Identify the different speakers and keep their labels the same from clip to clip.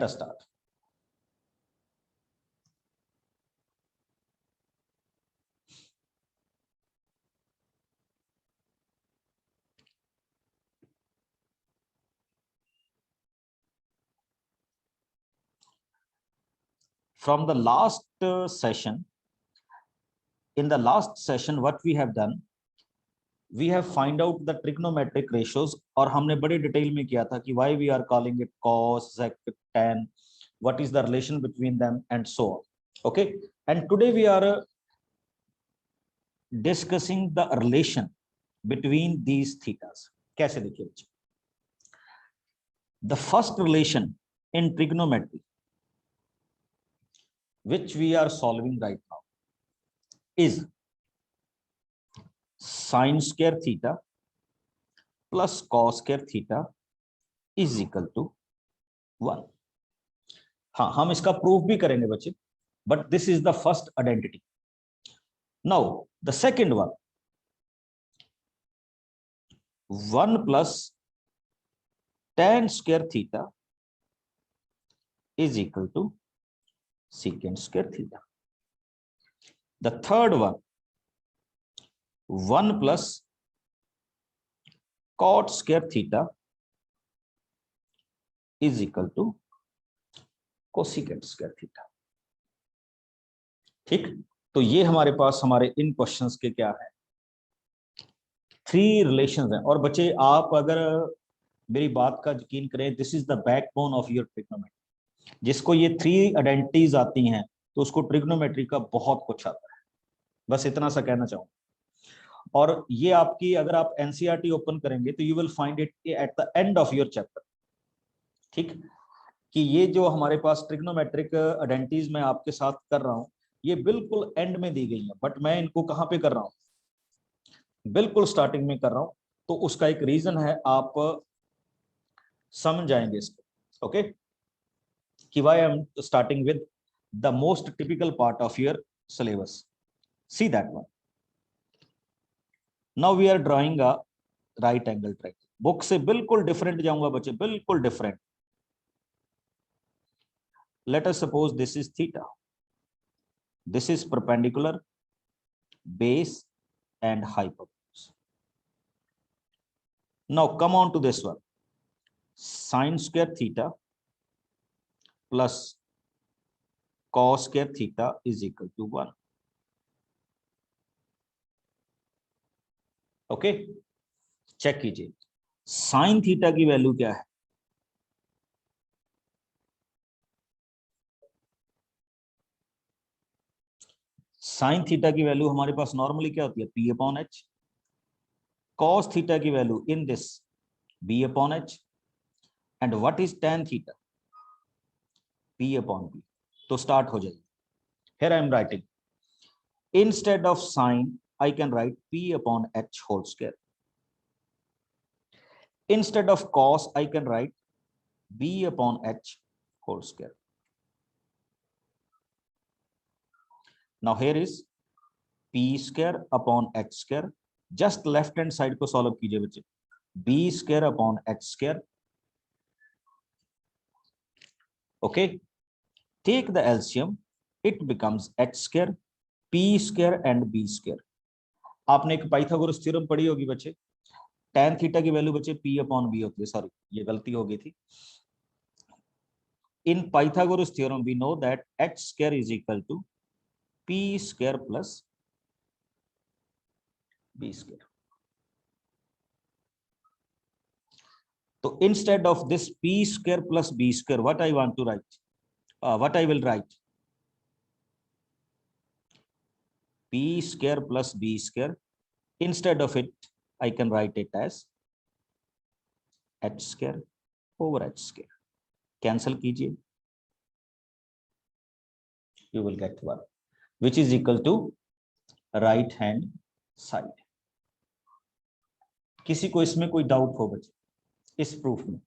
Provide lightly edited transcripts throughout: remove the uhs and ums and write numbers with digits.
Speaker 1: us start. From the last session, in the last session, what we have done, we have find out the trigonometric ratios, और हमने बड़ी detail में किया था कि why we are calling it cos, sec, tan, what is the relation between them, and so on. Okay, and today we are discussing the relation between these thetas. कैसे देखिए बच्चे, the first relation in trigonometry which we are solving right now is sin square theta plus cos square theta is equal to 1. हाँ, हम इसका proof भी करेंगे बच्चे, but this is the first identity. Now the second one, 1 plus tan square theta is equal to secant square theta. The third one, 1 plus cot square theta is equal to cosecant square theta. ठीक, तो ये हमारे पास हमारे इन questions के क्या है, 3 relations हैं. और बच्चे आप अगर मेरी बात का यकीन करें, this is the backbone of your trigonometry. जिसको ये 3 आइडेंटिटीज आती हैं तो उसको ट्रिग्नोमेट्री का बहुत कुछ आता है. बस इतना सा कहना चाहूंगा. और ये आपकी, अगर आप एनसीईआरटी ओपन करेंगे तो you will find it at the end of your chapter. ठीक, कि ये जो हमारे पास ट्रिग्नोमेट्रिक आइडेंटिटीज मैं आपके साथ कर रहा हूं, ये बिल्कुल एंड में दी गई है, बट मैं इनको कहां पे कर रहा हूं, बिल्कुल स्टार्टिंग में कर रहा हूं. तो उसका एक रीजन है, आप समझ जाएंगे इसको. ओके, कि why I am starting with the most typical part of your syllabus. See that one. Now we are drawing a right angle triangle. Book से बिल्कुल डिफरेंट जाऊंगा बच्चे, बिल्कुल different. Let us suppose this is theta. This is perpendicular, base, and hypotenuse. Now come on to this one. Sin square theta plus cos square theta is equal to 1. Okay, check कीजिए. sin theta की value क्या है? Sine theta की value हमारे पास normally क्या होती है, P upon H. Cos theta की value in this B upon H. And what is tan theta, P upon B. तो स्टार्ट हो जाएगी. Here I am writing, instead of sine I can write P upon H whole square. Instead of cos I can write B upon H whole square. Now here is p square upon h square. Just left hand side को solve कीजिए बच्चे. b square upon h square. Okay, take the LCM, it becomes h square, p square and b square. आपने एक Pythagoras theorem पढ़ी होगी बच्चे. tan theta की value बच्चे p अपॉन b होती है. सॉरी, ये गलती हो गई थी. In Pythagoras theorem we know that h square is equal to p square plus b square. So instead of this p square plus b square, what I want to write, what I will write, p square plus b square. Instead of it, I can write it as h square over h square. Cancel कीजिए, you will get 1, which is equal to right hand side. किसी को इसमें कोई doubt हो बच्चे, इस proof में?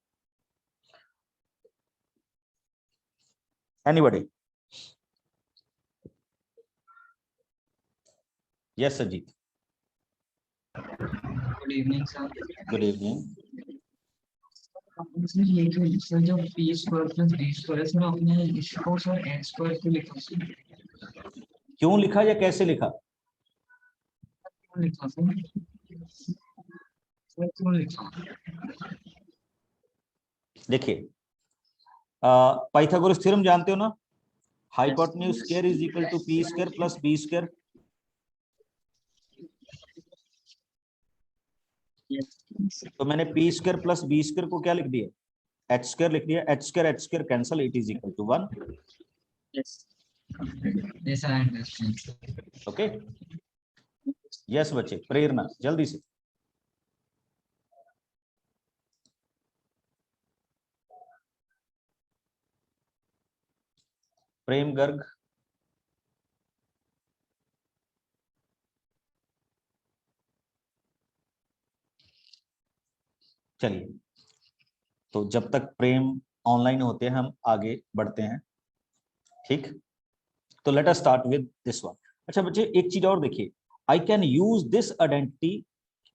Speaker 1: Anybody? Yes, Ajit.
Speaker 2: Good evening, sir.
Speaker 1: Good evening.
Speaker 2: इसमें ये जो सर जो P square plus D square इसमें आपने इसको सर एन स्क्वायर क्यों लिखा सर?
Speaker 1: क्यों लिखा या कैसे लिखा?
Speaker 2: क्यों लिखा सर? सर क्यों लिखा?
Speaker 1: देखिए, पाइथागोरस थ्योरम जानते हो ना, hypotenuse square is equal to P square plus B square. तो मैंने P square plus B square को क्या लिख दिया, एच स्क्वायर लिख दिया। H square cancel, it is equal to 1।
Speaker 2: Yes, I understand.
Speaker 1: Okay, yes बच्चे, प्रेरणा जल्दी से। प्रेम गर्ग, चलिए। तो जब तक प्रेम ऑनलाइन होते हैं हम आगे बढ़ते हैं, ठीक। तो let us start with this one. अच्छा बच्चे, एक चीज और देखिए, I can use this identity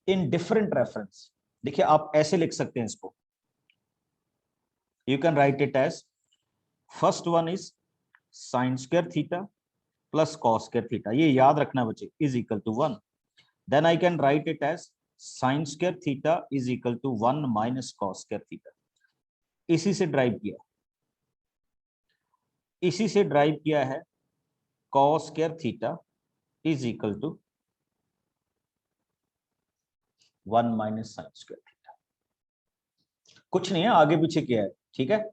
Speaker 1: in different reference. देखिए आप ऐसे लिख सकते हैं इसको, you can write it as first one is sine square theta plus cos square theta, ये याद रखना बच्चे, is equal to 1। Then I can write it as sine square theta is equal to 1 minus cos square theta. इसी से derive किया, इसी से derive किया है cos square theta is equal to 1 minus sine square theta. कुछ नहीं है, आगे पीछे किया है, ठीक है,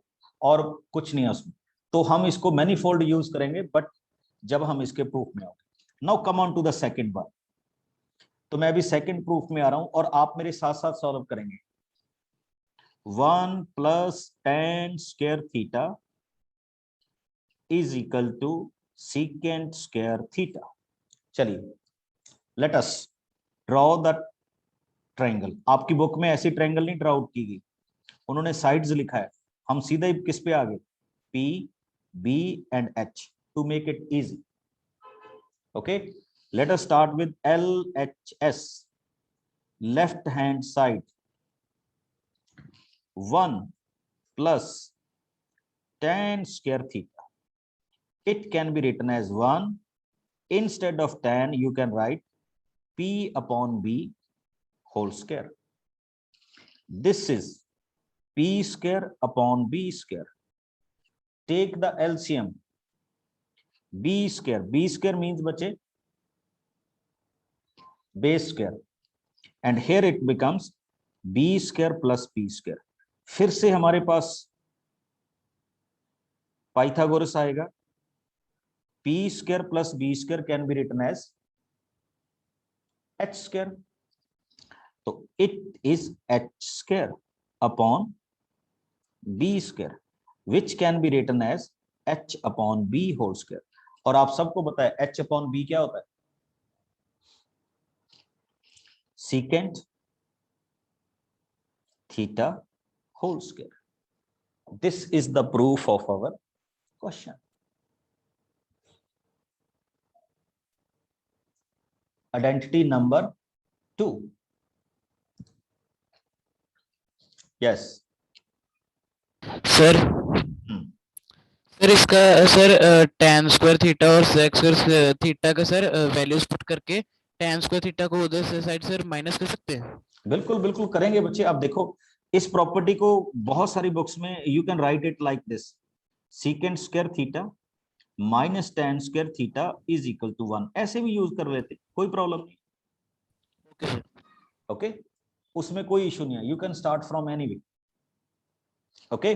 Speaker 1: और कुछ नहीं है उसमें। तो हम इसको मैनीफोल्ड यूज करेंगे, बट जब हम इसके प्रूफ में आओगे। Now come on to the second one. तो मैं अभी सेकंड प्रूफ में आ रहा हूं और आप मेरे साथ साथ सॉल्व करेंगे। 1 plus tan square theta is equal to secant square theta. चलिए, let us draw the triangle. आपकी बुक में ऐसी ट्रायंगल नहीं ड्रॉ आउट की गई, उन्होंने साइड्स लिखा है। हम सीधा ही किस पे आ गए, P, B and H to make it easy. Okay, let us start with LHS, left hand side 1 plus tan square theta. It can be written as 1. Instead of tan, you can write P upon B whole square. This is P square upon B square. Take the LCM. B square. B square means बच्चे base square. And here it becomes B square plus P square. फिर से हमारे पास Pythagoras आएगा। P square plus B square can be written as H square. तो it is H square upon B square, which can be written as H upon B whole square. और आप सबको पता है H upon B क्या होता है, secant theta whole square. This is the proof of our question. Identity number 2. Yes.
Speaker 3: Sir sir इसका sir tan square theta और sec स्क्वायर थीटा का सर वैल्यूज पुट करके tan स्क्वायर थीटा को उधर से साइड से माइनस कर सकते हैं।
Speaker 1: बिल्कुल बिल्कुल करेंगे बच्चे। अब देखो, इस प्रॉपर्टी को बहुत सारी बुक्स में you can write it like this, secant square theta minus tan square theta is equal to 1, ऐसे भी यूज कर लेते, कोई प्रॉब्लम नहीं।
Speaker 3: Okay sir.
Speaker 1: ओके, उसमें कोई इशू नहीं है, you can start from any way. Okay,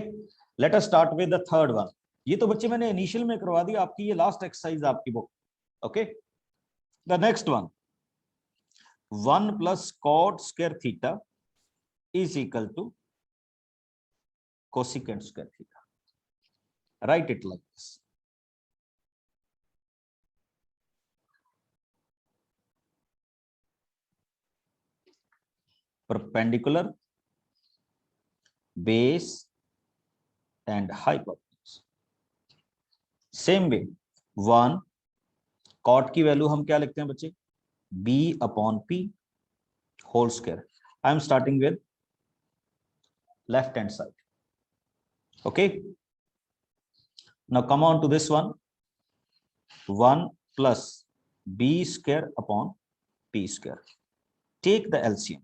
Speaker 1: late us start with the third one. ये तो बच्चे मैंने इनिशियल में करवा दिया आपकी, ये लास्ट एक्सरसाइज आपकी बुक। Okay, the next one, 1 plus cot square theta is equal to cosecant square theta. Write it like this. perpendicular, base and hypotenuse. Same way, 1 cot की वैल्यू हम क्या लिखते हैं बच्चे, B upon P whole square. I am starting with left hand side. Okay, now come on to this one. 1 plus b square upon p square. Take the LCM,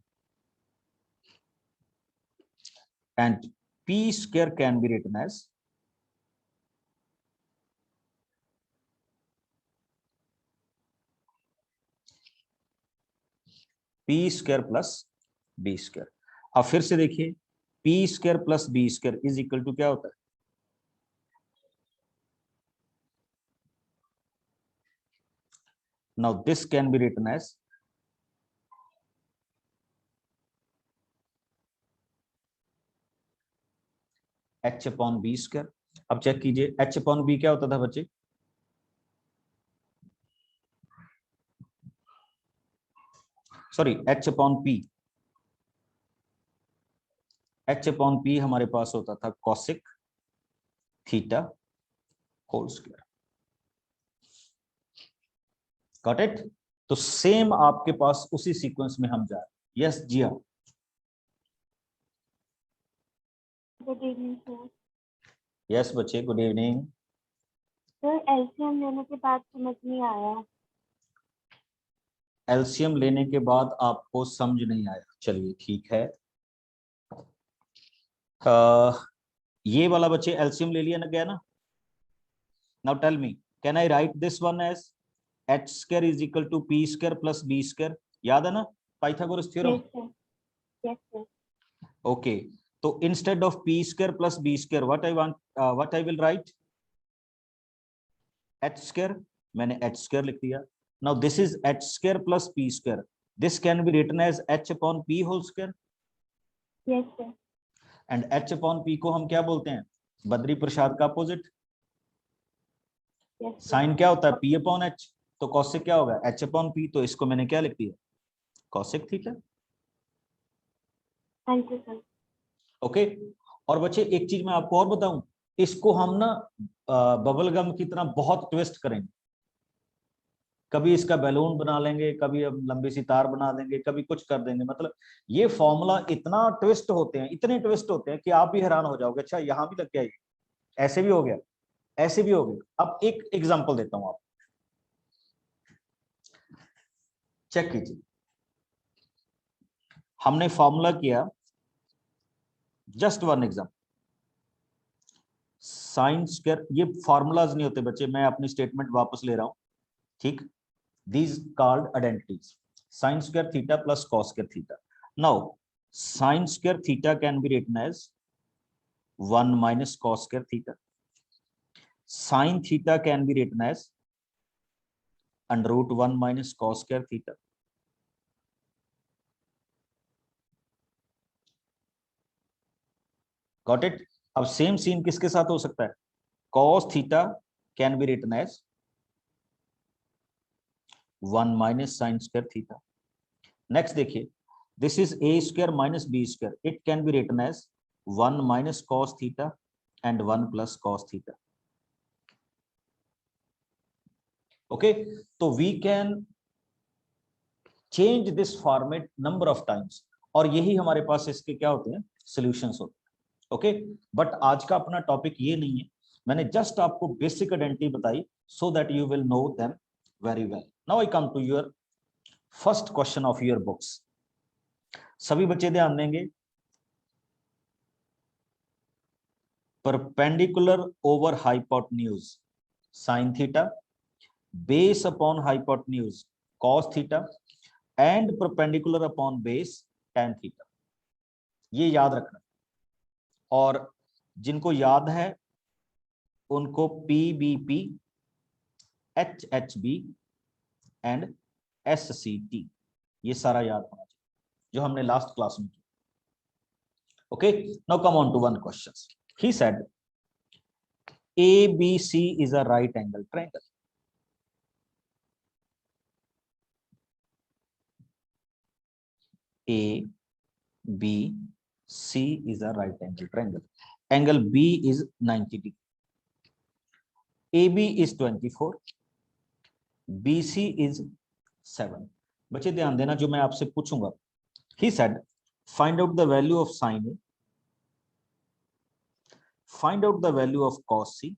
Speaker 1: and p square can be written as p square plus b square. अब फिर से देखिए, p square plus b square is equal to क्या होता है? Now this can be written as h upon b square. अब check कीजिए, h upon b क्या होता था बच्चे? Sorry, h upon p. h upon p हमारे पास होता था cosec theta whole square. Got it? तो सेम आपके पास उसी सीक्वेंस में हम जा रहे हैं. यस जी हाँ.
Speaker 4: Good evening sir.
Speaker 1: यस बच्चे, गुड इवनिंग.
Speaker 4: सर एलसीएम लेने के बाद समझ नहीं आया.
Speaker 1: एलसीएम लेने के बाद आपको समझ नहीं आया, चलिए ठीक है. ये वाला बच्चे एलसीएम ले लिया ना, गया ना. Now tell me, can I write this one as h square is equal to p square plus b square? याद है ना Pythagoras theorem?
Speaker 4: Yes sir. Yes sir.
Speaker 1: Okay, तो instead of p square plus b square what I will write h square. मैंने h square लिख दिया. now this is h square plus p square. this can be written as h upon p whole square.
Speaker 4: Yes sir.
Speaker 1: and h upon p को हम क्या बोलते हैं? बद्री प्रसाद का opposite.
Speaker 4: Yes sir.
Speaker 1: Sign क्या होता है? p upon h. तो कॉसेक क्या होगा? h upon p. तो इसको मैंने क्या लिख दिया? Cosec theta.
Speaker 4: Thank you sir.
Speaker 1: Okay, और बच्चे एक चीज मैं आपको और बताऊं, इसको हम ना बबल गम की तरह बहुत ट्विस्ट करेंगे. कभी इसका बैलून बना लेंगे, कभी हम लंबी सी तार बना देंगे, कभी कुछ कर देंगे. मतलब ये फॉर्मूला इतना ट्विस्ट होते हैं, इतने ट्विस्ट होते हैं कि आप भी हैरान हो जाओगे. अच्छा यहां भी लग गया, ये ऐसे भी हो गया, ऐसे भी हो गया. अब एक एग्जांपल देता हूं, आप चेक कीजिए. हमने फॉर्मूला किया, just one example, sine square. ये फॉर्मूलाज नहीं होते बच्चे, मैं अपनी स्टेटमेंट वापस ले रहा हूं. ठीक, these called identities. Sin square theta plus cos square theta. Now sin square theta can be written as 1 minus cos square theta. Sin theta can be written as under root 1 minus cos square theta. Got it? अब same scene किसके साथ हो सकता है? cos theta can be written as 1 minus sin square theta. Next देखिए, this is a square minus b square. It can be written as 1 minus cos theta and 1 plus cos theta. Okay, so we can change this format number of times, और यही हमारे पास इसके क्या होते हैं? Solutions होते हैं. ओके, बट आज का अपना टॉपिक ये नहीं है. मैंने जस्ट आपको बेसिक आइडेंटिटी बताई so that you will know them very well. Now I come to your first question of your books. सभी बच्चे ध्यान देंगे. Perpendicular over hypotenuse sin theta, base upon hypotenuse cos theta, and perpendicular upon base tan theta. ये याद रखना. और जिनको याद है उनको PBP, HHB एंड SCT ये सारा याद होना चाहिए, जो हमने लास्ट क्लास में किया. Okay, now come on to one question. He said ABC is a right angle triangle. ABC is a right angle triangle. Angle B is 90 degree. AB is 24. BC is 7. बच्चे ध्यान देना, जो मैं आपसे पूछूंगा. He said find out the value of sin A find out the value of cos C,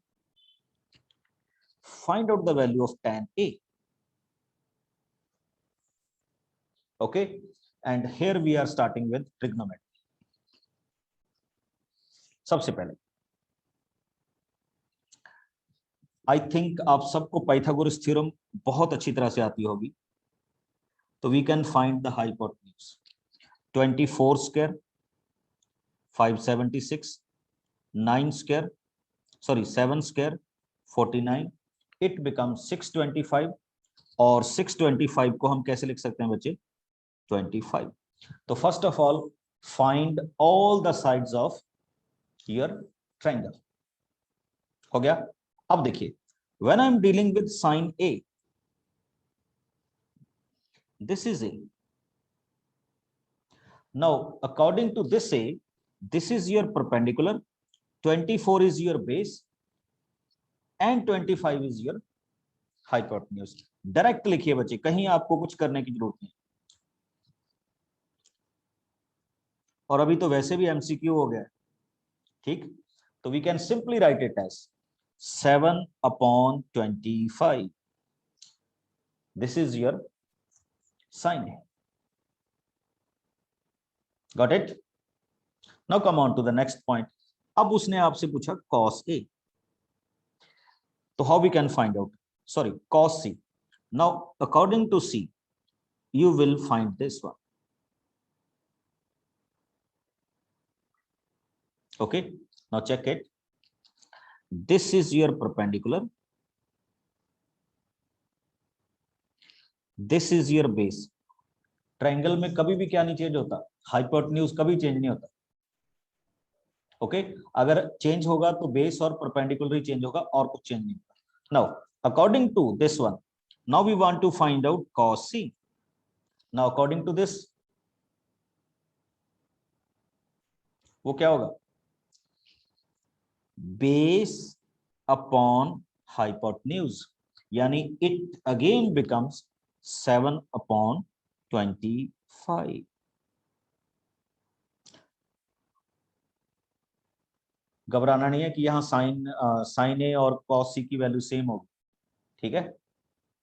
Speaker 1: find out the value of tan A. Okay, and here we are starting with trigonometry. सबसे पहले I think आप सबको Pythagoras theorem बहुत अच्छी तरह से आती होगी, तो we can find the hypotenuse 24 square 576, 9 square sorry 7 square 49, it becomes 625 और 625 को हम कैसे लिख सकते हैं बच्चे 25। तो first of all find all the sides of your triangle. हो गया। अब देखिए when I am dealing with sine A, this is A. Now according to this A, this is your perpendicular, 24 is your base and 25 is your hypotenuse. Direct लिखिए बच्चे, कहीं आपको कुछ करने की जरूरत नहीं। और अभी तो वैसे भी एमसीक्यू हो गया, ठीक, तो we can simply write it as 7/25। This is your sin A. Got it? Now come on to the next point. अब उसने आपसे पूछा cos A. तो how we can find out? Sorry, cos C. Now according to C, you will find this one. Okay, now check it. This is your perpendicular. This is your base. Triangle में कभी भी क्या नहीं change होता, hypotenuse कभी change नहीं होता। Okay, अगर चेंज होगा तो बेस और परपेंडिकुलर ही चेंज होगा, और कुछ चेंज नहीं होगा। Now according to this one, now we want to find out cos C. Now according to this वो क्या होगा, बेस अपॉन हाइपोटेन्यूज, यानी इट अगेन बिकम्स 7/25। घबराना नहीं है कि यहाँ साइन ए और cos C की वैल्यू सेम होगी, ठीक है,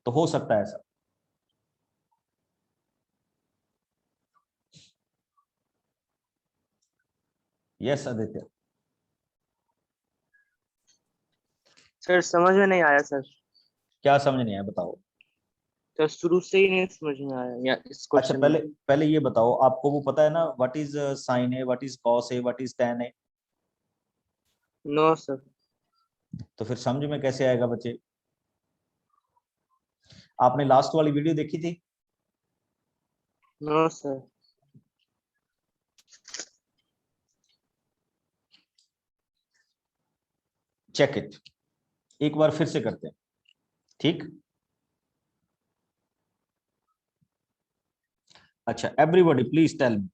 Speaker 1: तो हो सकता है ऐसा। यस आदित्य,
Speaker 5: सर समझ में नहीं आया सर।
Speaker 1: क्या समझ नहीं आया बताओ।
Speaker 5: सर शुरू से ही नहीं समझ में आया या इस
Speaker 1: अच्छा
Speaker 5: क्वेश्चन
Speaker 1: पहले ये बताओ, आपको वो पता है ना, what is sine A, what is cos A, what is tan A?
Speaker 5: No sir.
Speaker 1: तो फिर समझ में कैसे आएगा बच्चे? आपने लास्ट वाली वीडियो देखी थी?
Speaker 5: No sir.
Speaker 1: चेक इट, एक बार फिर से करते हैं, ठीक। अच्छा एवरीबॉडी प्लीज टेल मी,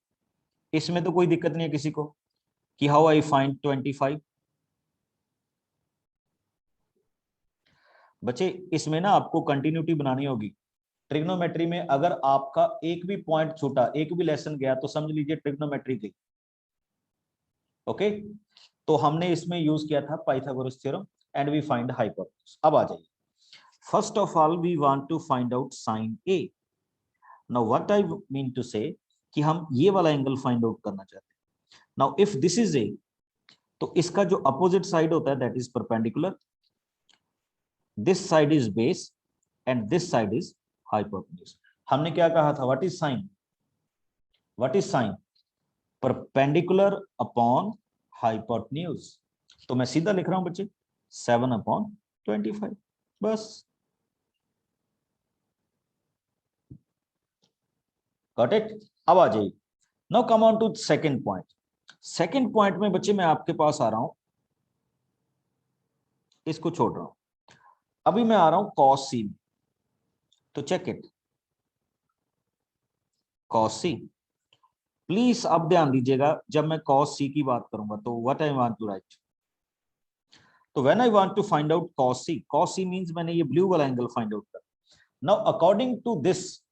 Speaker 1: इसमें तो कोई दिक्कत नहीं है किसी को कि हाउ आई फाइंड 25? बच्चे इसमें ना आपको कंटिन्यूटी बनानी होगी। ट्रिग्नोमेट्री में अगर आपका एक भी पॉइंट छूटा, एक भी लेसन गया, तो समझ लीजिए ट्रिग्नोमेट्री गई। ओके, तो हमने इसमें यूज किया था Pythagoras theorem and we find hypotenuse. अब आ जाइए, first of all we want to find out sine A. Now what I mean to say कि हम ये वाला एंगल फाइंड आउट करना चाहते हैं। Now if this is A, तो इसका जो अपोजिट साइड होता है that is perpendicular, this side is base and this side is hypotenuse. हमने क्या कहा था, what is sine? What is sine? Perpendicular upon hypotenuse. तो मैं सीधा लिख रहा हूं बच्चे 7/25, बस। Got it? अब आ जाइए, now come on to second point. Second point में बच्चे मैं आपके पास आ रहा हूं, इसको छोड़ रहा हूं, अभी मैं आ रहा हूं cos C में। तो check it, cos C। Please अब ध्यान दीजिएगा, जब मैं cos C की बात करूंगा तो what I want to write. तो when I want to find out cos C means मैंने ये ब्लू वाला एंगल फाइंड आउट करना। नाउ अकॉर्डिंग टू दिस,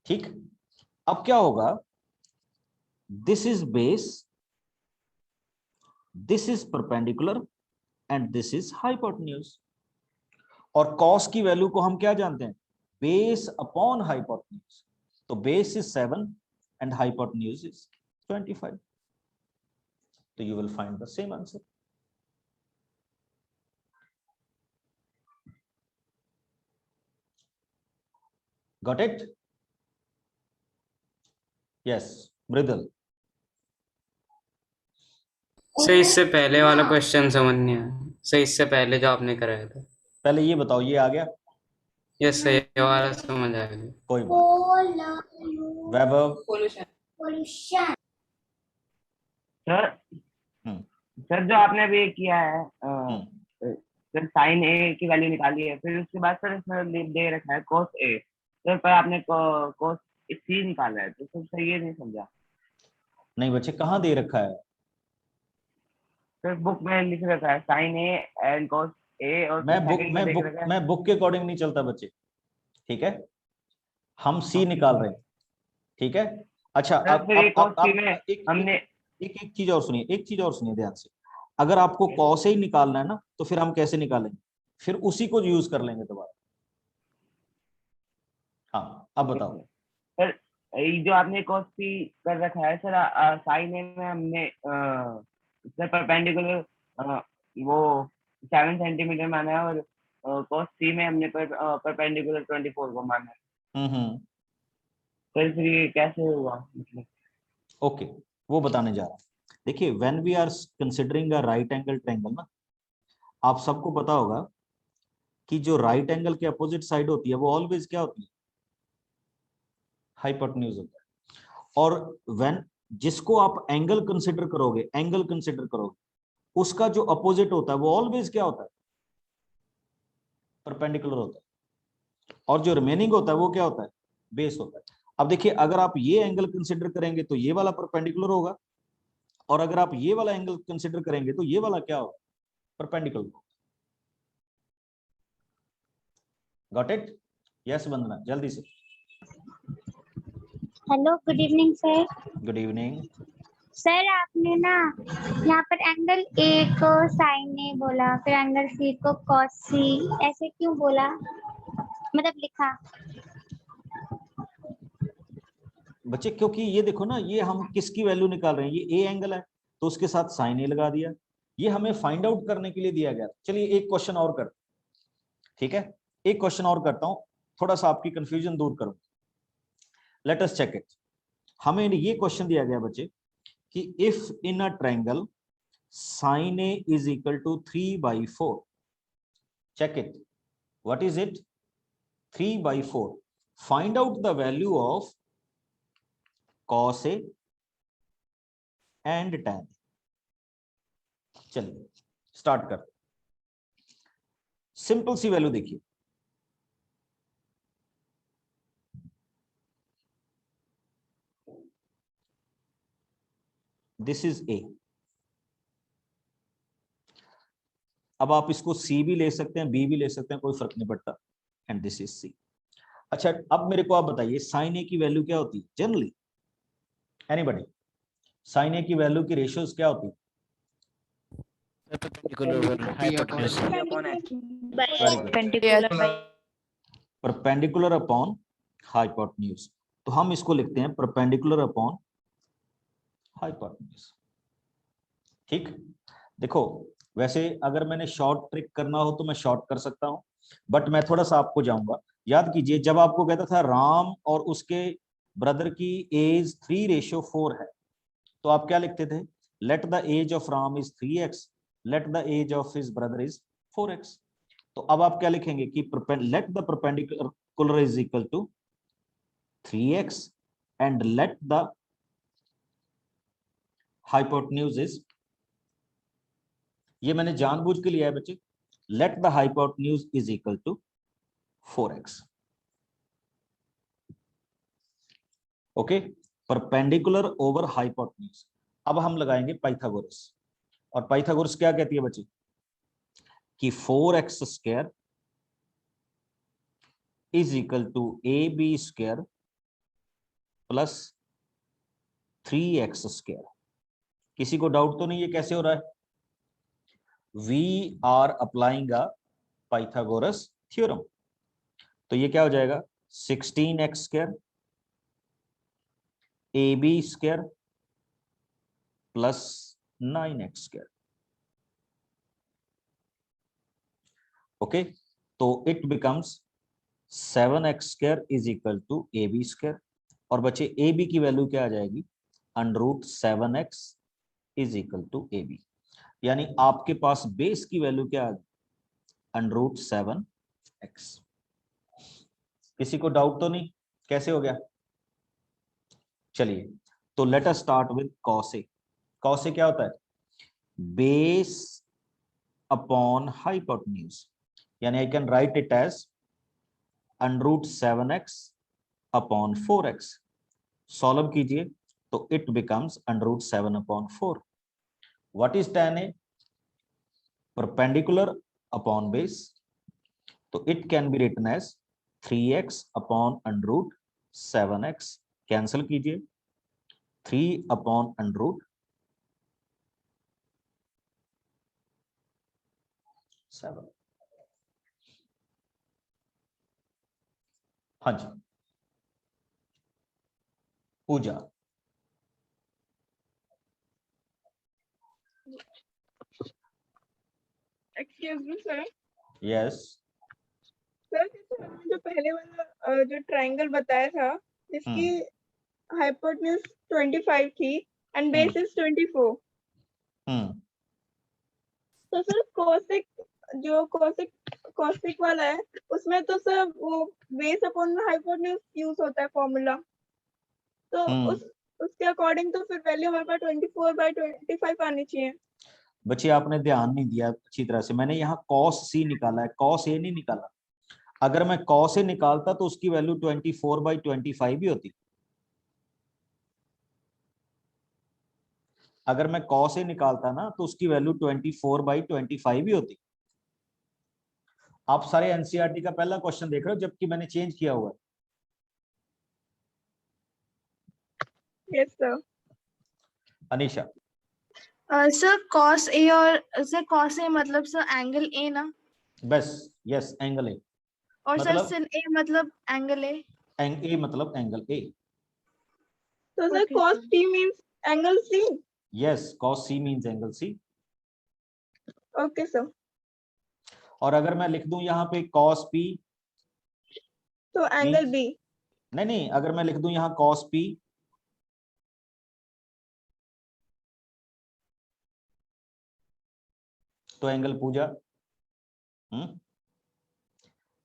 Speaker 1: ठीक, अब क्या होगा, this is base this is perpendicular and this is hypotenuse. और कॉस की वैल्यू को हम क्या जानते हैं, बेस अपॉन हाइपोटेन्यूज। तो base is 7 and hypotenuse is 25। तो you will find the same answer. Got it? Yes Mridul.
Speaker 6: Sir इससे पहले वाला क्वेश्चन समझ नहीं आया सर, इससे पहले जो आपने कराया था।
Speaker 1: पहले ये बताओ, ये आ गया?
Speaker 6: यस सर, ये वाला समझ आ गया।
Speaker 1: कोई बात। वैभव।
Speaker 5: सर
Speaker 1: हम्म।
Speaker 5: सर जो आपने अभी किया है
Speaker 1: हम्म।
Speaker 5: सर साइन ए की वैल्यू निकाली है, फिर उसके बाद सर इसमें दे रखा है कोस ए, सर पर आपने कोस सी निकाला है, तो सर ये नहीं समझा।
Speaker 1: नहीं बच्चे, कहाँ दे रखा है?
Speaker 5: सर बुक में लिख रखा है साइन ए एंड कोस ए, और
Speaker 1: मैं बुक
Speaker 5: सेकंड में देख रखा है।
Speaker 1: मैं बुक के अकॉर्डिंग नहीं चलता बच्चे, ठीक है? हम सी
Speaker 5: Okay.
Speaker 1: निकाल रहे हैं, ठीक है? अच्छा
Speaker 5: सर
Speaker 1: अब
Speaker 5: फिर ये cos C
Speaker 1: अब
Speaker 5: में
Speaker 1: एक
Speaker 5: हमने
Speaker 1: एक चीज और सुनिए, एक चीज और सुनिए ध्यान से। अगर आपको कॉस ही निकालना है ना, तो फिर हम कैसे निकालेंगे? फिर उसी को यूज कर लेंगे दोबारा। हाँ अब बताओ।
Speaker 5: सर ये जो आपने cos C कर रखा है सर, साइन ए में हमने सर परपेंडिकुलर वो 7 सेंटीमीटर माना है, और cos C में हमने परपेंडिकुलर 24 को माना है। सर फिर ये कैसे हुआ मतलब?
Speaker 1: ओके, वो बताने जा रहा हूं। देखिए when we are considering a right angle triangle ना, आप सबको पता होगा कि जो राइट एंगल के अपोजिट साइड होती है वो ऑलवेज क्या होती है, हाइपोटेन्यूज होता है। और व्हेन जिसको आप एंगल कंसिडर करोगे, उसका जो अपोजिट होता है वो ऑलवेज क्या होता है, परपेंडिकुलर होता है। और जो रिमेनिंग होता है वो क्या होता है, बेस होता है। अब देखिए अगर आप ये एंगल कंसिडर करेंगे तो ये वाला परपेंडिकुलर होगा, और अगर आप ये वाला एंगल कंसिडर करेंगे तो ये वाला क्या होगा, परपेंडिकुलर होगा। Got it? यस वंदना, जल्दी से।
Speaker 4: Hello, good evening sir.
Speaker 1: Good evening.
Speaker 4: Sir आपने ना यहाँ पर एंगल ए को साइन ए बोला, फिर एंगल सी को कॉस सी, ऐसे क्यों बोला, मतलब लिखा?
Speaker 1: बच्चे क्योंकि ये देखो ना, ये हम किसकी वैल्यू निकाल रहे हैं, ये ए एंगल है तो उसके साथ साइन ए लगा दिया। ये हमें फाइंड आउट करने के लिए दिया गया। चलिए एक क्वेश्चन और करते, ठीक है? एक क्वेश्चन और करता हूं, थोड़ा सा आपकी कंफ्यूजन दूर करूं। Let us check it. हमें ये क्वेश्चन दिया गया बच्चे कि if in a triangle sin A is equal to 3/4, check it, what is it, 3/4, find out the value of cos A and tan A। चलिए स्टार्ट कर, सिंपल सी value देखिए, this is A। अब आप इसको C भी ले सकते हैं, B भी ले सकते हैं, कोई फर्क नहीं पड़ता, एंड दिस इज C। अच्छा अब मेरे को आप बताइए साइन ए की वैल्यू क्या होती है जनरली, एनीबॉडी? साइन ए की वैल्यू की रेशियोज क्या होती है? Perpendicular upon hypotenuse. तो हम इसको लिखते हैं परपेंडिकुलर अपॉन हाइपोटेन्यूज, ठीक? देखो वैसे अगर मैंने शॉर्ट ट्रिक करना हो तो मैं शॉर्ट कर सकता हूं, बट मैं थोड़ा सा आपको जाऊंगा। याद कीजिए जब आपको कहता था राम और उसके ब्रदर की एज 3:4 है, तो आप क्या लिखते थे, let the age of Ram is 3x, let the age of his brother is 4x। तो अब आप क्या लिखेंगे कि let the perpendicular is equal to 3x and let the hypotenuse is, ये मैंने जानबूझ के लिया है बच्चे, let the hypotenuse is equal to 4x। Okay, perpendicular over hypotenuse. अब हम लगाएंगे पाइथागोरस, और पाइथागोरस क्या कहती है बच्चे कि 4x square is equal to AB square plus 3x square. किसी को डाउट तो नहीं ये कैसे हो रहा है? We are applying a Pythagoras theorem. तो ये क्या हो जाएगा 16x square AB square plus 9x square. Okay, तो it becomes 7x square is equal to AB square, और बच्चे AB की वैल्यू क्या आ जाएगी √7x is equal to AB। यानी आपके पास बेस की वैल्यू क्या आ गई √7x। किसी को डाउट तो नहीं, कैसे हो गया? चलिए, तो let us start with cos A। cos A क्या होता है? बेस अपॉन हाइपोटेन्यूज, यानी I can write it as √7x upon 4x। Solve कीजिए तो it becomes √7 upon 4। What is tan A? Perpendicular upon base, तो it can be written as 3x upon √7x। Cancel कीजिए, 3 upon √7। हाँ जी, Puja.
Speaker 7: Excuse me sir.
Speaker 1: Yes.
Speaker 7: Sir जैसे हमने जो पहले वाला जो ट्रायंगल बताया था जिसकी हाइपोटेन्यूज 25 थी एंड बेस इज 24, तो सर कॉसिक वाला है उसमें तो सर वो बेस अपॉन हाइपोटेन्यूज यूज होता है फॉर्मूला, तो उसके अकॉर्डिंग तो फिर वैल्यू हमारे पास 24/25 आनी चाहिए।
Speaker 1: बच्चे आपने ध्यान नहीं दिया अच्छी तरह से, मैंने यहाँ cos C निकाला है, cos A नहीं निकाला। अगर मैं cos A निकालता तो उसकी वैल्यू 24/25 भी होती। अगर मैं cos A निकालता ना तो उसकी वैल्यू 24/25 भी होती। आप सारे एनसीईआरटी का पहला क्वेश्चन देख रहे हो, जबकि मैंने चेंज किया हुआ है।
Speaker 7: Yes sir.
Speaker 1: Anisha.
Speaker 8: Sir cos A और सर cos A मतलब सर एंगल A ना,
Speaker 1: बस, यस, एंगल A
Speaker 8: और सर
Speaker 1: मतलब
Speaker 8: sin A मतलब एंगल A।
Speaker 1: A मतलब एंगल A।
Speaker 7: तो sir
Speaker 8: Okay,
Speaker 7: cos
Speaker 8: sir.
Speaker 7: T means angle C।
Speaker 1: Yes, cos C means angle C।
Speaker 7: Okay sir.
Speaker 1: और अगर मैं लिख दूं यहाँ पे cos P,
Speaker 7: तो एंगल B।
Speaker 1: नहीं, अगर मैं लिख दूं यहाँ cos P, तो एंगल पूजा।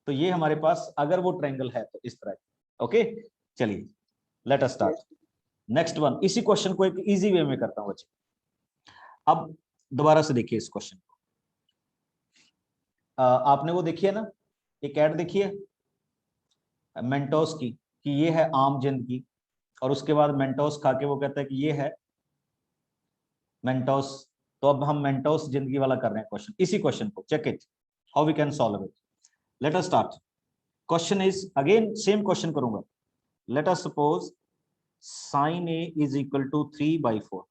Speaker 1: तो ये हमारे पास अगर वो ट्रायंगल है तो इस तरह। ओके, चलिए let us start next one. इसी क्वेश्चन को एक इजी वे में करता हूं बच्चे। अब दोबारा से देखिए इस क्वेश्चन को। आपने वो देखी है ना, एक ऐड देखी है मेंटोस की, कि ये है आम जिंदगी, और उसके बाद मेंटोस खा के वो कहता है कि ये है मेंटोस। तो अब हम मेंटोस जिंदगी वाला कर रहे हैं क्वेश्चन। इसी क्वेश्चन को check it how we can solve it. Let us start. Question is again same question करूंगा। Let us suppose sin A is equal to 3/4,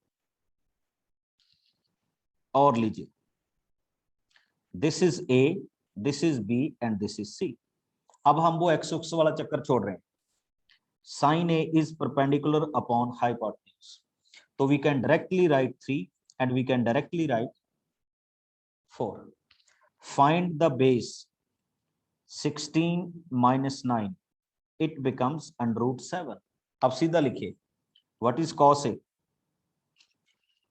Speaker 1: और लीजिए this is A, this is B and this is C। अब हम वो x वाला चक्कर छोड़ रहे हैं। sin A is perpendicular upon hypotenuse, so we can directly write 3 and we can directly write 4. Find the base 16 minus 9, it becomes √7. अब सीधा लिखिए, what is cos A?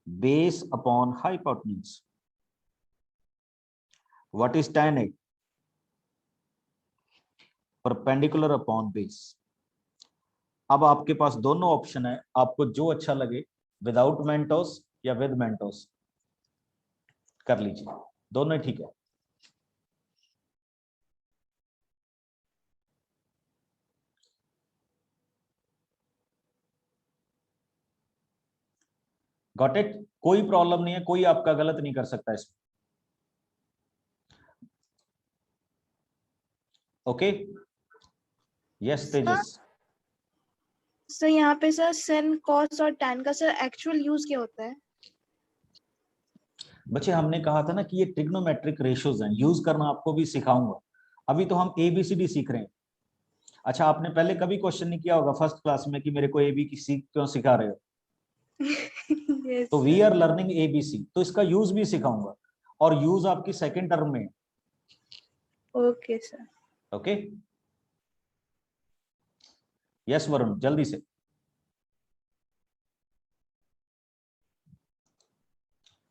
Speaker 1: Base upon hypotenuse. What is tan A? Perpendicular upon base. अब आपके पास दोनों option है, आपको जो अच्छा लगे, विदाउट मेंटोस या विद मेंटोस कर लीजिए, दोनों ठीक है। Got it? कोई प्रॉब्लम नहीं है, कोई आपका गलत नहीं कर सकता इसमें। ओके, यस तेजस।
Speaker 8: सर यहाँ पे सर sin cos और tan का सर एक्चुअल यूज क्या होता है?
Speaker 1: बच्चे हमने कहा था ना कि ये ट्रिग्नोमेट्रिक रेशियोज हैं, यूज करना आपको भी सिखाऊंगा। अभी तो हम ABCD सीख रहे हैं। अच्छा, आपने पहले कभी क्वेश्चन नहीं किया होगा फर्स्ट क्लास में कि मेरे को ABC क्यों सिखा रहे हो?
Speaker 8: Yes,
Speaker 1: तो we
Speaker 8: sir.
Speaker 1: Are learning ABC, तो इसका यूज भी सिखाऊंगा, और यूज आपकी सेकेंड टर्म में है।
Speaker 8: Okay, sir.
Speaker 1: Okay, yes Varun, जल्दी से।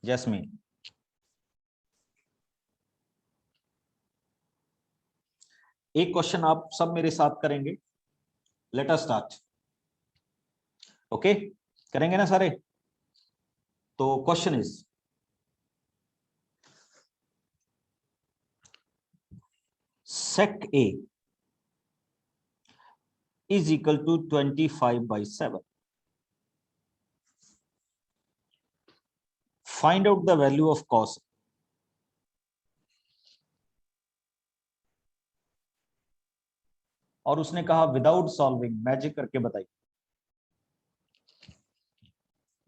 Speaker 1: जैस्मीन, एक क्वेश्चन आप सब मेरे साथ करेंगे। Late us start. ओके, करेंगे ना सारे? तो question is, sec A is equal to 25/7. Find out the value of cos. और उसने कहा विदाउट सॉल्विंग, मैजिक करके बताइए।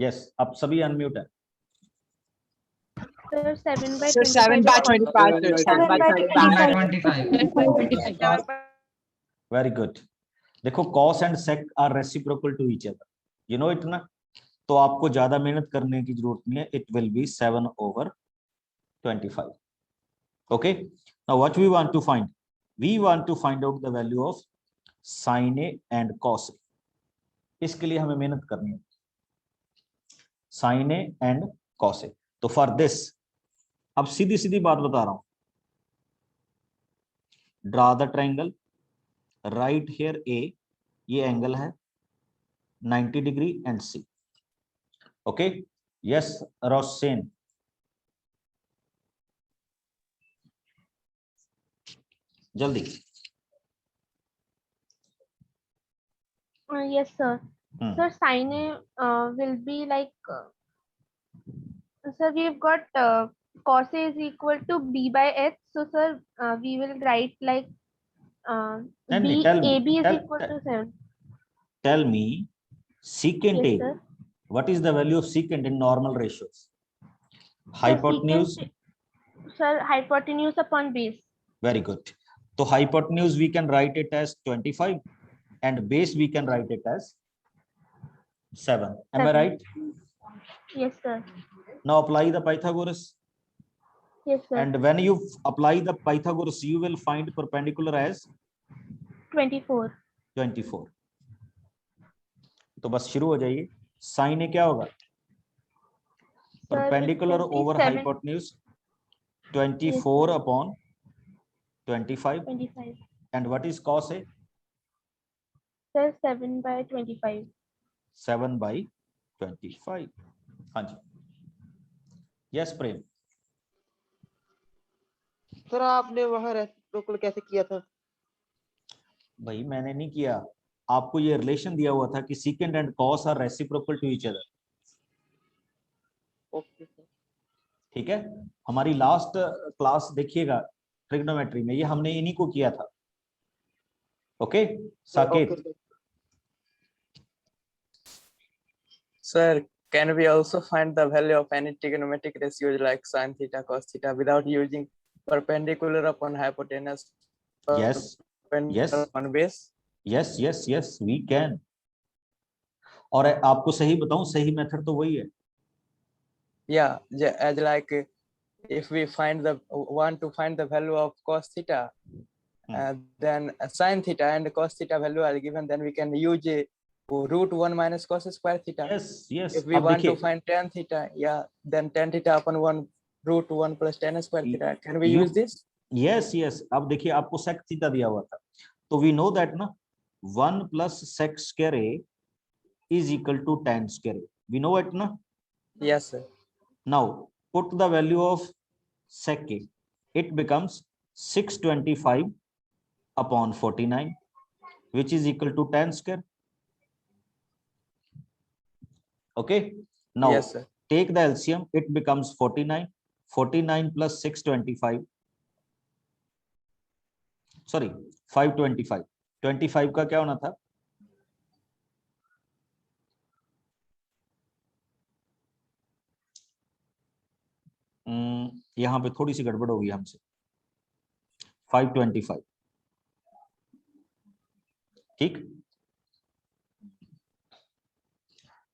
Speaker 1: यस, आप सभी अनम्यूट है।
Speaker 4: Sir, 7 by
Speaker 9: Sir, 7 by 25, sir. 7 by 25.
Speaker 2: 25.
Speaker 1: Very good. देखो, cos and sec are reciprocal to each other, you know it ना, तो आपको ज्यादा मेहनत करने की जरूरत नहीं है। It will be 7/25। Okay, now what we want to find, we want to find out the value of sin A and cos A। इसके लिए हमें मेहनत करनी है, sin A and cos A। तो फॉर दिस, अब सीधी सीधी बात बता रहा हूं, draw the triangle, right here A, ये एंगल है 90 degree and C। Okay, yes Rosen, जल्दी।
Speaker 4: Yes, sir. Sir, sin A will be like, sir, we've got cos A is equal to B by H. So, sir, we will write like
Speaker 1: Nandy, tell me,
Speaker 4: AB is
Speaker 1: tell-
Speaker 4: equal to 7.
Speaker 1: tell me secant
Speaker 4: Yes,
Speaker 1: A.
Speaker 4: sir.
Speaker 1: What is the value of secant in normal ratios? Hypotenuse.
Speaker 4: Sir, hypotenuse upon base.
Speaker 1: Very good. So hypotenuse we can write it as 25 and base we can write it as 7. Am I
Speaker 4: 7.
Speaker 1: right?
Speaker 4: Yes, sir.
Speaker 1: Now apply the Pythagoras.
Speaker 4: Yes, sir.
Speaker 1: And when you apply the Pythagoras, you will find perpendicular as
Speaker 4: 24.
Speaker 1: 24. तो बस शुरू हो जाइए। Sin A क्या होगा? Perpendicular over
Speaker 4: 27.
Speaker 1: hypotenuse 24 upon 25.
Speaker 4: 25.
Speaker 1: And what is cos A?
Speaker 4: Sir, 7 by 25.
Speaker 1: 7/25. हाँ जी, yes प्रेम।
Speaker 9: Sir आपने वहां रेसिप्रोकल कैसे किया था?
Speaker 1: भाई मैंने नहीं किया, आपको ये रिलेशन दिया हुआ था कि secant and cos are reciprocal to each other.
Speaker 9: Okay sir.
Speaker 1: ठीक है, हमारी लास्ट क्लास देखिएगा ट्रिग्नोमेट्री में, ये हमने इन्हीं को किया था। Okay Saket.
Speaker 10: Sir, can we also find the value of any trigonometric ratios like sin theta, cos theta without using perpendicular upon hypotenuse?
Speaker 1: Yes, yes,
Speaker 10: upon base?
Speaker 1: yes, yes, yes, we can. और आपको सही बताऊं, सही method तो वही है।
Speaker 10: Yeah, as like if we want to find the value of cos theta, then sin theta and cos theta value are given, then we can use root 1 minus cos square theta.
Speaker 1: Yes, yes.
Speaker 10: If we want to find tan theta, yeah, then tan theta upon 1 root 1 plus tan square theta. Can we use this?
Speaker 1: Yes, yes. अब देखिए आपको sec theta दिया हुआ था, तो we know that ना 1 plus sec square A is equal to tan square A. We know it ना?
Speaker 10: Yes, sir.
Speaker 1: Now put the value of sec A. It becomes 625 upon 49, which is equal to tan square. Okay. Now
Speaker 10: yes, sir.
Speaker 1: Take the LCM. It becomes 49. 49 plus 625. Sorry, 525. 25 का क्या होना था? यहाँ पे थोड़ी सी गड़बड़ होगी हमसे, 525, ठीक।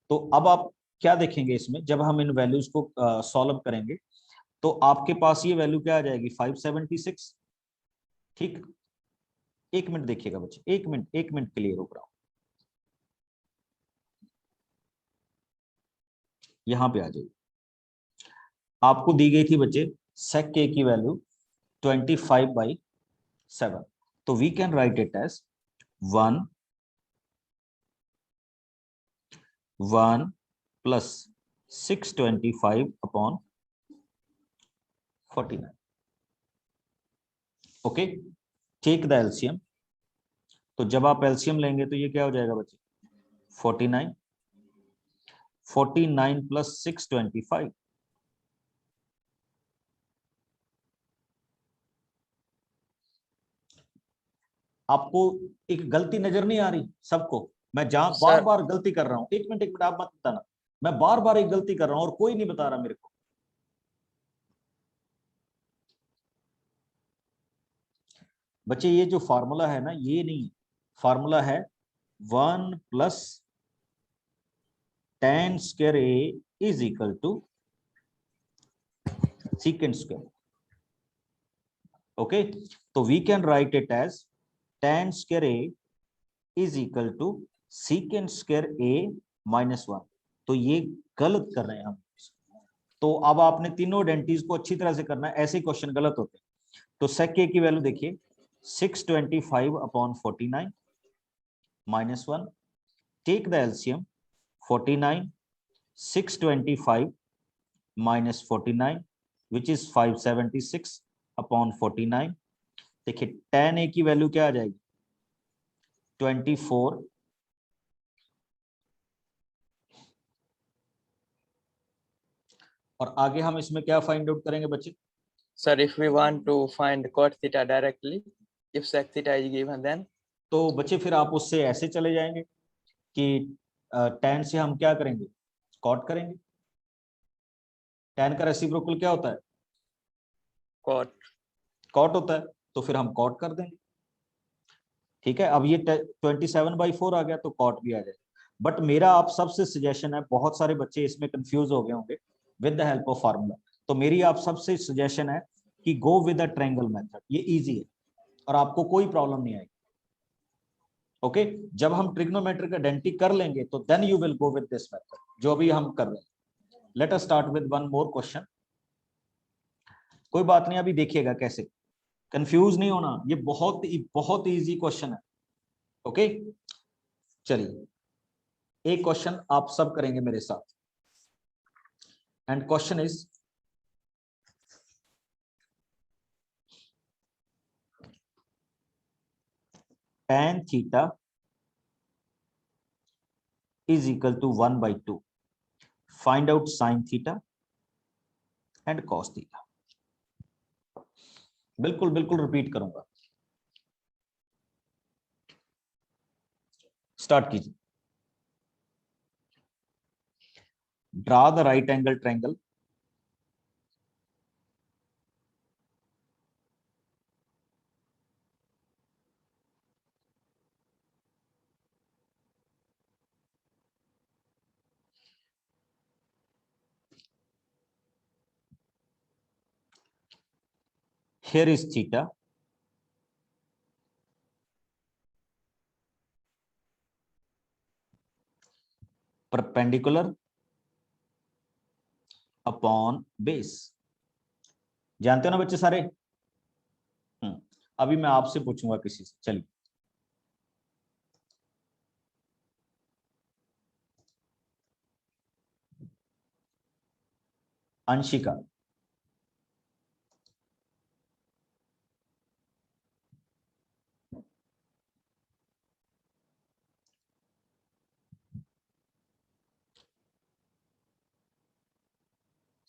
Speaker 1: तो अब आप क्या देखेंगे इसमें, जब हम इन वैल्यूज को सॉल्व करेंगे तो आपके पास ये वैल्यू क्या आ जाएगी, 576, ठीक। एक मिनट देखिएगा बच्चे, एक मिनट के लिए रुक रहा हूं, यहां पे आ जाइए। आपको दी गई थी बच्चे sec k की वैल्यू 25/7, तो we can write it as 1 plus 625/49, okay. Take the LCM, तो जब आप एलसीएम लेंगे तो ये क्या हो जाएगा बच्चे, 49 प्लस 625, आपको एक गलती नजर नहीं आ रही सबको, मैं जहां बार
Speaker 10: सर
Speaker 1: बार गलती कर रहा हूं, एक मिनट आप मत बताना, मैं बार बार एक गलती कर रहा हूं और कोई नहीं बता रहा मेरे को। बच्चे ये जो फार्मूला है ना, ये नहीं, फार्मूला है 1 plus tan square a is equal to secant square, okay. तो we can write it as tan square a is equal to secant square a -1, तो ये गलत कर रहे हैं हम। तो अब आपने तीनों आइडेंटिटीज को अच्छी तरह से करना है, ऐसे क्वेश्चन गलत होते हैं। तो sec a की वैल्यू देखिए 625/49 -1, take the LCM 49 625 -49 which is 576/49। देखिए tan a की वैल्यू क्या आ जाएगी, 24, और आगे हम इसमें क्या फाइंड आउट करेंगे बच्चे।
Speaker 10: sir, if we want to find cot theta directly, if sec theta is given, then
Speaker 1: तो बच्चे फिर आप उससे ऐसे चले जाएंगे कि tan से हम क्या करेंगे, cot करेंगे। tan का रेसिप्रोकल क्या होता है,
Speaker 10: cot
Speaker 1: cot होता है, तो फिर हम cot कर देंगे, ठीक है। अब ये 27/4 आ गया तो cot भी आ जाएगा। बट मेरा आप सबसे सजेशन है, बहुत सारे बच्चे इसमें कंफ्यूज हो गए होंगे with the help of formula, तो मेरी आप सबसे सजेशन है कि go with the triangle method, ये इजी है और आपको कोई प्रॉब्लम नहीं आएगी, ओके। जब हम ट्रिग्नोमेट्रिक आइडेंटिटी कर लेंगे तो then you will go with this method, जो अभी हम कर रहे हैं। Let us start with one more question, कोई बात नहीं, अभी देखिएगा कैसे, कंफ्यूज नहीं होना, ये बहुत इजी क्वेश्चन है, ओके। चलिए एक क्वेश्चन आप सब करेंगे मेरे साथ, and question is tan theta is equal to 1/2, find out sin theta and cos theta। बिल्कुल बिल्कुल रिपीट करूंगा, स्टार्ट कीजिए। Draw the right angle triangle here is theta, perpendicular upon base, जानते हो ना बच्चे सारे। अभी मैं आपसे पूछूंगा किसी से, चलिए। अंशिका,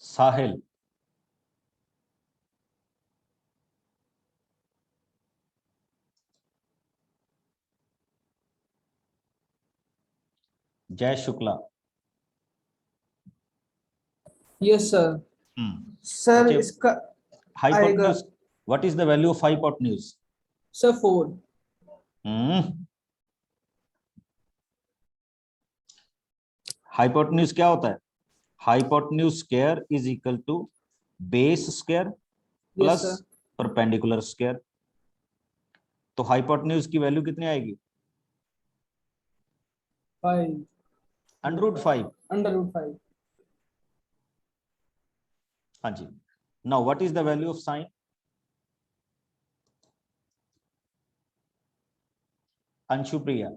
Speaker 1: साहिल, जय शुक्ला,
Speaker 2: Yes, sir.
Speaker 11: सर
Speaker 1: बच्चे,
Speaker 11: इसका
Speaker 1: hypotenuse, what is the value of hypotenuse?
Speaker 11: Sir 4।
Speaker 1: Hypotenuse क्या होता है? Hypotenuse square is equal to base square plus
Speaker 11: sir.
Speaker 1: Perpendicular square. तो हाइपोटेन्यूज की वैल्यू कितनी आएगी?
Speaker 11: 5
Speaker 1: √5।
Speaker 11: √5।
Speaker 1: हाँ जी। Now what is the value of sine? Anshupriya,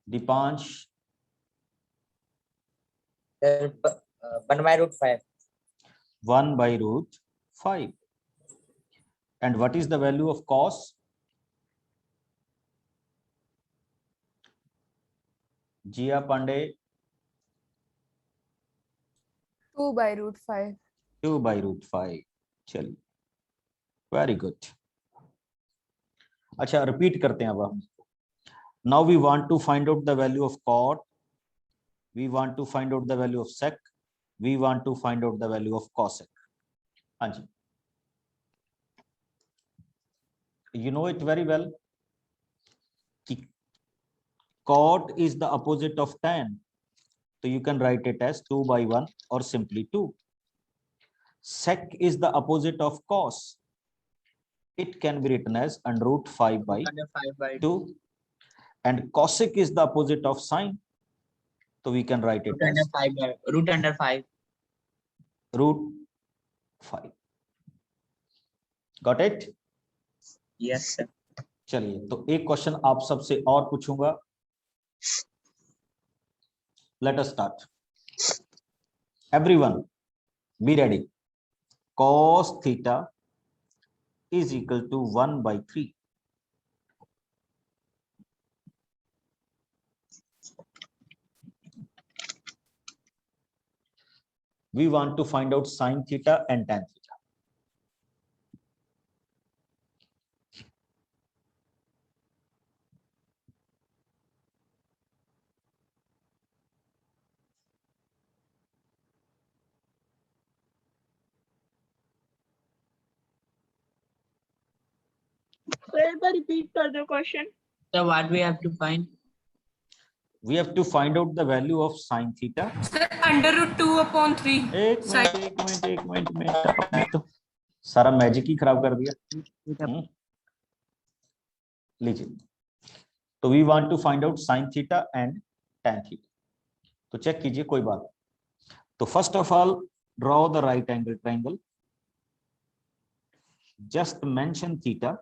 Speaker 1: Deepansh,
Speaker 9: 1/√5.
Speaker 1: 1/√5। And what is the value of cos? Jia Pandey,
Speaker 12: 2/√5.
Speaker 1: 2/√5। चलिए, वेरी गुड। अच्छा, repeat करते हैं अब हम। Now we want to find out the value of cot, we want to find out the value of sec, we want to find out the value of cosec। हाँ जी, you know it very well कि cot is the opposite of tan, so you can write it as 2/1 or simply 2. Sec is the opposite of cos, it can be written as √5/2. And cosec is the opposite of sine, so we can write it as
Speaker 9: √5.
Speaker 1: √5। Got it?
Speaker 9: Yes, sir.
Speaker 1: चलिए, तो एक question आप सबसे और पूछूंगा। Let us start. Everyone, be ready. Cos theta is equal to 1/3. We want to find out sin theta and tan theta.
Speaker 7: So एक बार repeat कर दो question.
Speaker 9: So what we have to find?
Speaker 1: We have to find out the value of sin theta.
Speaker 12: Sir, √2/3.
Speaker 1: एक minute, आपने तो सारा magic ही खराब कर दिया। लीजिए, तो we want to find out sin theta and tan theta. तो चेक कीजिए, कोई बात। तो first of all draw the right angle triangle, just mention theta.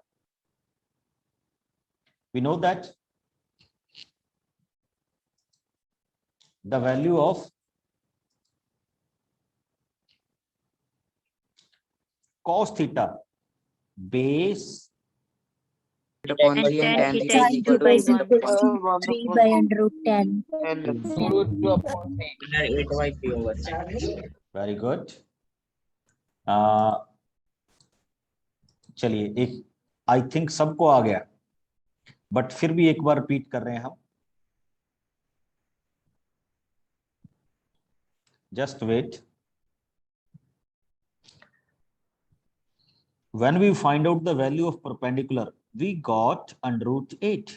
Speaker 1: We know that the value of cos theta base
Speaker 9: Upon 3 and tan theta is equal to
Speaker 8: 3/√10.
Speaker 9: under 8/3 over.
Speaker 1: very good. चलिए, एक I think सबको आ गया, but फिर भी एक बार repeat कर रहे हैं हम। Just wait. When we find out the value of perpendicular, we got √8,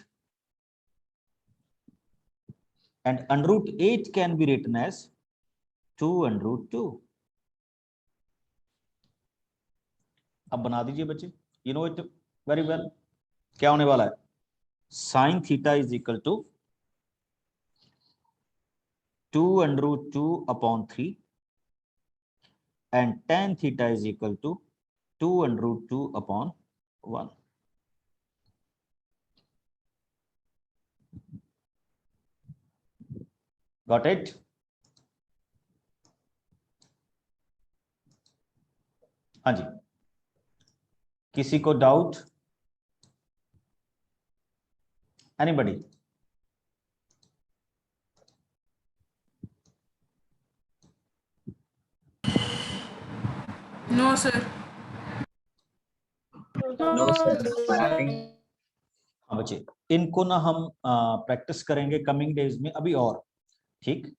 Speaker 1: and √8 can be written as 2√2. अब बना दीजिए बच्चे, you know it very well। क्या होने वाला है? sin theta is equal to 2√2/3 and tan theta is equal to 2√2/1. Got it? हाँ जी, किसी को doubt? Anybody?
Speaker 12: No, sir.
Speaker 9: No, sir.
Speaker 1: हाँ बच्चे, इनको ना हम प्रैक्टिस करेंगे कमिंग डेज में अभी और, ठीक।